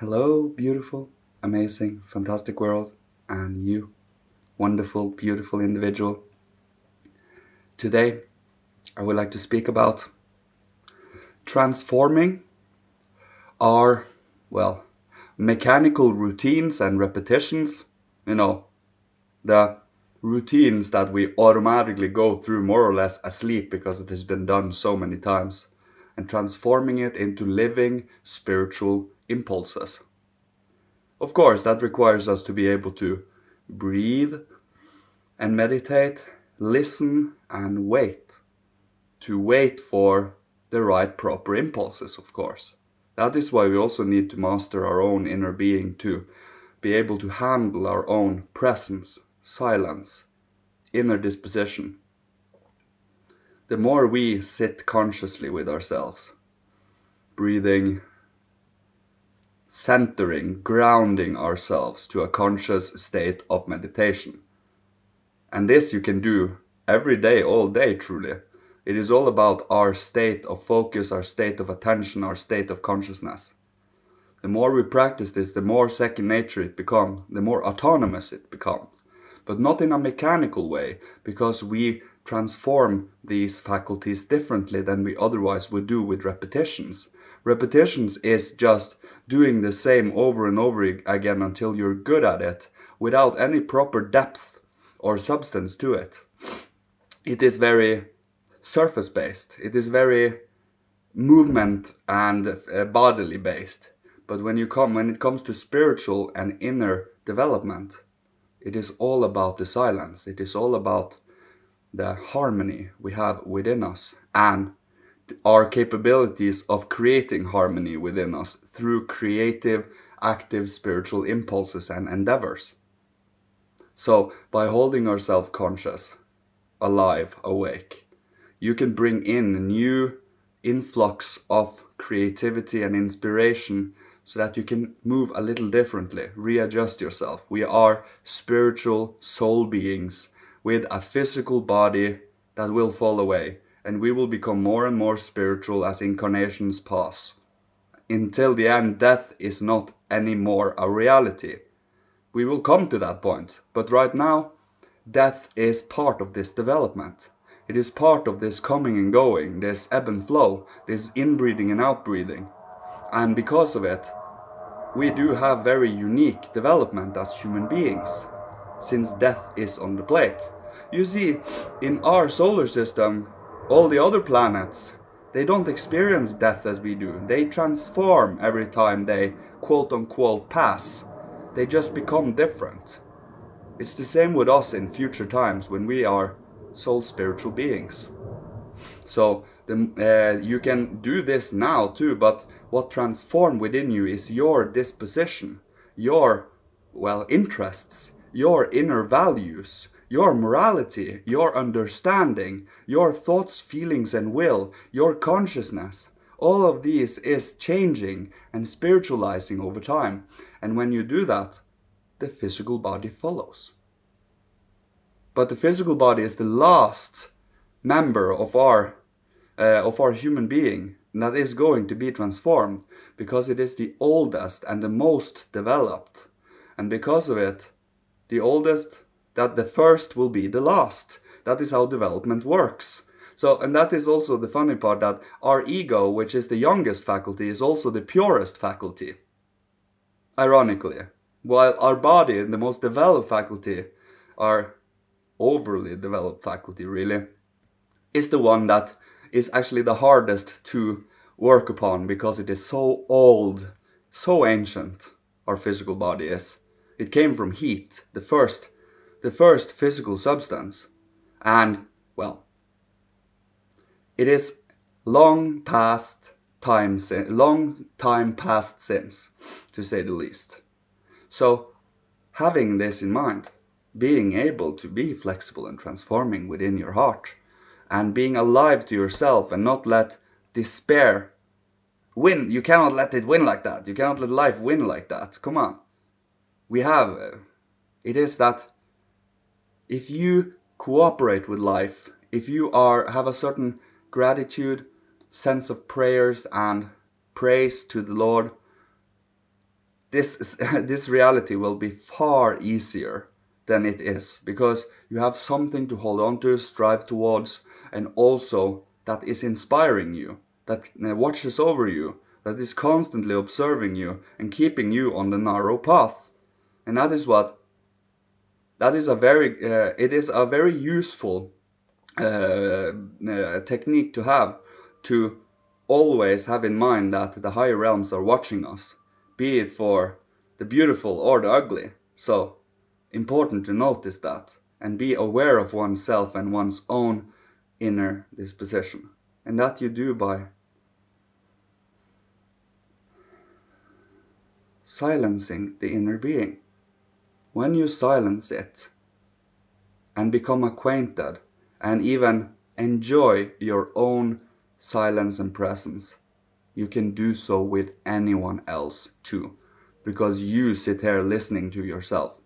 Hello, beautiful, amazing, fantastic world, and you, wonderful, beautiful individual. Today, I would like to speak about transforming our, well, mechanical routines and repetitions. You know, the routines that we automatically go through more or less asleep because it has been done so many times, and transforming it into living spiritual impulses. Of course, that requires us to be able to breathe and meditate, listen and wait. To wait for the right proper impulses, of course. That is why we also need to master our own inner being to be able to handle our own presence, silence, inner disposition. The more we sit consciously with ourselves, breathing, centering, grounding ourselves to a conscious state of meditation. And this you can do every day, all day, truly. It is all about our state of focus, our state of attention, our state of consciousness. The more we practice this, the more second nature it becomes, the more autonomous it becomes. But not in a mechanical way, because we transform these faculties differently than we otherwise would do with repetitions. Repetitions is just doing the same over and over again until you're good at it, without any proper depth or substance to it. It is very surface based. It is very movement and bodily based. But when it comes to spiritual and inner development, it is all about the silence. It is all about the harmony we have within us and our capabilities of creating harmony within us through creative, active spiritual impulses and endeavors. So, by holding ourselves conscious, alive, awake, you can bring in a new influx of creativity and inspiration so that you can move a little differently, readjust yourself. We are spiritual soul beings with a physical body that will fall away, and we will become more and more spiritual as incarnations pass. Until the end, death is not anymore a reality. We will come to that point, but right now, death is part of this development. It is part of this coming and going, this ebb and flow, this inbreathing and outbreathing. And because of it, we do have very unique development as human beings, since death is on the plate. You see, in our solar system, all the other planets, they don't experience death as we do. They transform every time they quote unquote pass. They just become different. It's the same with us in future times when we are soul spiritual beings. So you can do this now too, but what transforms within you is your disposition, your, interests, your inner values, your morality, your understanding, your thoughts, feelings, and will, your consciousness. All of these is changing and spiritualizing over time. And when you do that, the physical body follows. But the physical body is the last member of our human being that is going to be transformed, because it is the oldest and the most developed, and because of it, the oldest, that the first will be the last. That is how development works. So, and that is also the funny part, that our ego, which is the youngest faculty, is also the purest faculty, ironically, while our body, the most developed faculty, our overly developed faculty really, is the one that is actually the hardest to work upon, because it is so old, so ancient. Our physical body is. It came from heat, the first physical substance, and it is long time past since, to say the least. So, having this in mind, being able to be flexible and transforming within your heart, and being alive to yourself and not let despair win. You cannot let it win like that. You cannot let life win like that. Come on. It is that if you cooperate with life, if you have a certain gratitude, sense of prayers and praise to the Lord, this reality will be far easier than it is, because you have something to hold on to, strive towards, and also that is inspiring you, that watches over you, that is constantly observing you and keeping you on the narrow path. And that is a very useful technique to have, to always have in mind that the higher realms are watching us, be it for the beautiful or the ugly. So important to notice that and be aware of oneself and one's own inner disposition. And that you do by silencing the inner being. When you silence it and become acquainted and even enjoy your own silence and presence, you can do so with anyone else too, because you sit here listening to yourself.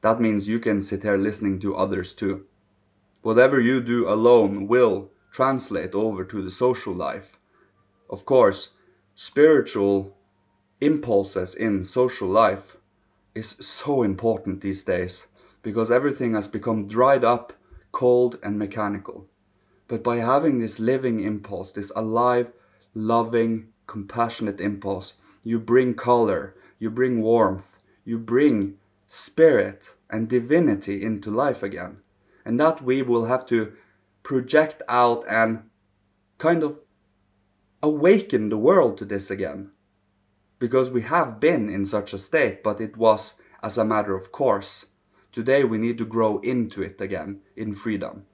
That means you can sit here listening to others too. Whatever you do alone will translate over to the social life. Of course, spiritual impulses in social life is so important these days, because everything has become dried up, cold and mechanical. But by having this living impulse, this alive, loving, compassionate impulse, you bring color, you bring warmth, you bring spirit and divinity into life again. And that we will have to project out and kind of awaken the world to this again. Because we have been in such a state, but it was as a matter of course. Today we need to grow into it again in freedom.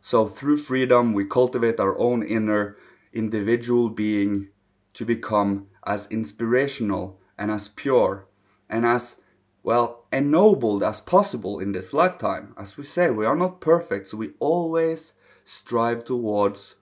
So through freedom we cultivate our own inner individual being to become as inspirational and as pure and as, well, ennobled as possible in this lifetime. As we say, we are not perfect, so we always strive towards,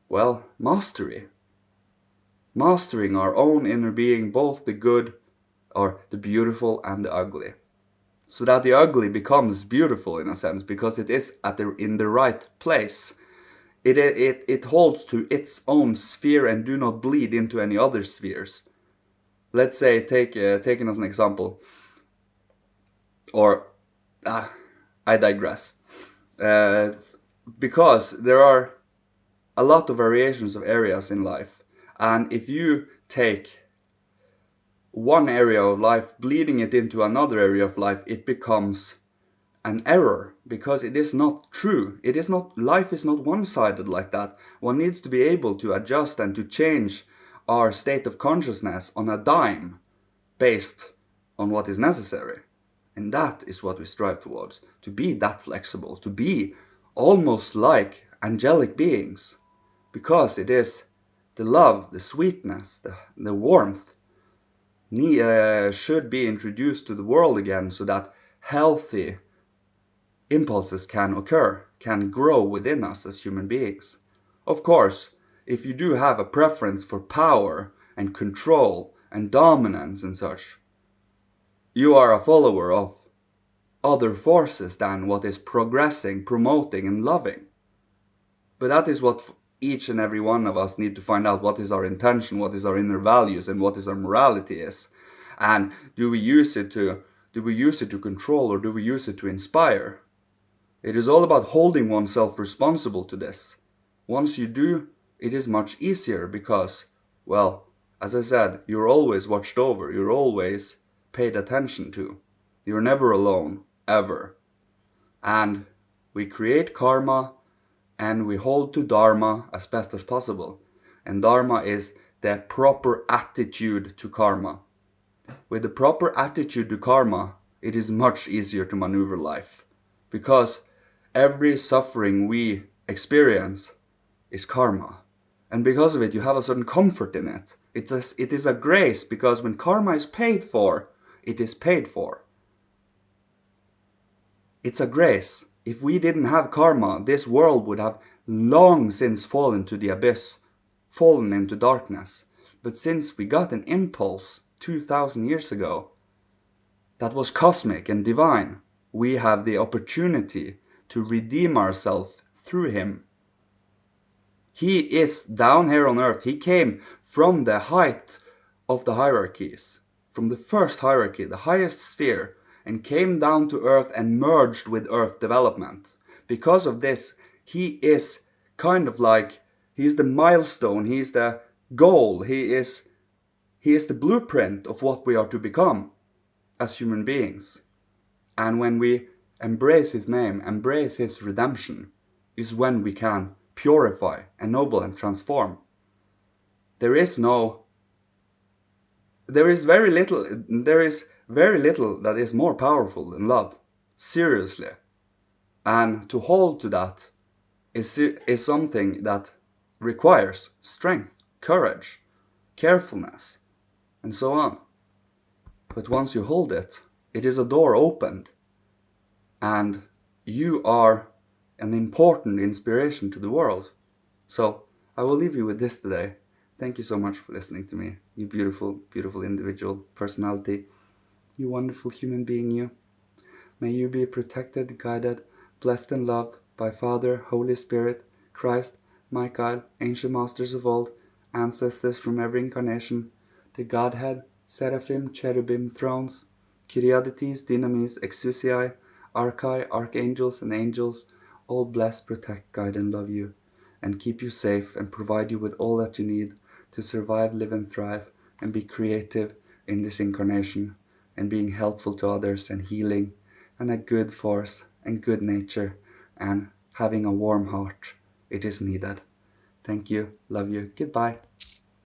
well, mastery. Mastering our own inner being, both the good or the beautiful and the ugly. So that the ugly becomes beautiful in a sense, because it is in the right place. It holds to its own sphere and do not bleed into any other spheres. Let's say, taken as an example, or I digress. Because there are a lot of variations of areas in life, and if you take one area of life, bleeding it into another area of life, it becomes an error, because it is not true. Life is not one-sided like that. One needs to be able to adjust and to change our state of consciousness on a dime based on what is necessary. And that is what we strive towards, to be that flexible, to be almost like angelic beings, because it is the love, the sweetness, the warmth should be introduced to the world again, so that healthy impulses can occur, can grow within us as human beings. Of course, if you do have a preference for power and control and dominance and such, you are a follower of other forces than what is progressing, promoting and loving. But that is what each and every one of us need to find out, what is our intention, what is our inner values, and what is our morality is. And do we use it to control, or do we use it to inspire? It is all about holding oneself responsible to this. Once you do, it is much easier, because, well, as I said, you're always watched over, you're always paid attention to. You're never alone, ever. And we create karma, and we hold to dharma as best as possible. And dharma is the proper attitude to karma. With the proper attitude to karma, it is much easier to maneuver life. Because every suffering we experience is karma. And because of it, you have a certain comfort in it. It is a grace, because when karma is paid for, it is paid for. It's a grace. If we didn't have karma, this world would have long since fallen to the abyss, fallen into darkness. But since we got an impulse 2,000 years ago that was cosmic and divine, we have the opportunity to redeem ourselves through him. He is down here on earth. He came from the height of the hierarchies, from the first hierarchy, the highest sphere, and came down to Earth and merged with Earth development. Because of this, he is kind of like, he's the milestone, he's the goal, he is the blueprint of what we are to become as human beings. And when we embrace his name, embrace his redemption, is when we can purify, ennoble, and transform. There is very little that is more powerful than love. Seriously. And to hold to that is something that requires strength, courage, carefulness, and so on. But once you hold it, it is a door opened, and you are an important inspiration to the world. So I will leave you with this today. Thank you so much for listening to me, you beautiful, beautiful individual personality, you wonderful human being, you. May you be protected, guided, blessed and loved by Father, Holy Spirit, Christ, Michael, ancient masters of old, ancestors from every incarnation, the Godhead, seraphim, cherubim, thrones, Kyriadetes, dynamis, exousiae, archai, archangels, and angels, all bless, protect, guide, and love you, and keep you safe and provide you with all that you need to survive, live, and thrive, and be creative in this incarnation, and being helpful to others, and healing, and a good force, and good nature, and having a warm heart. It is needed. Thank you, love you, goodbye.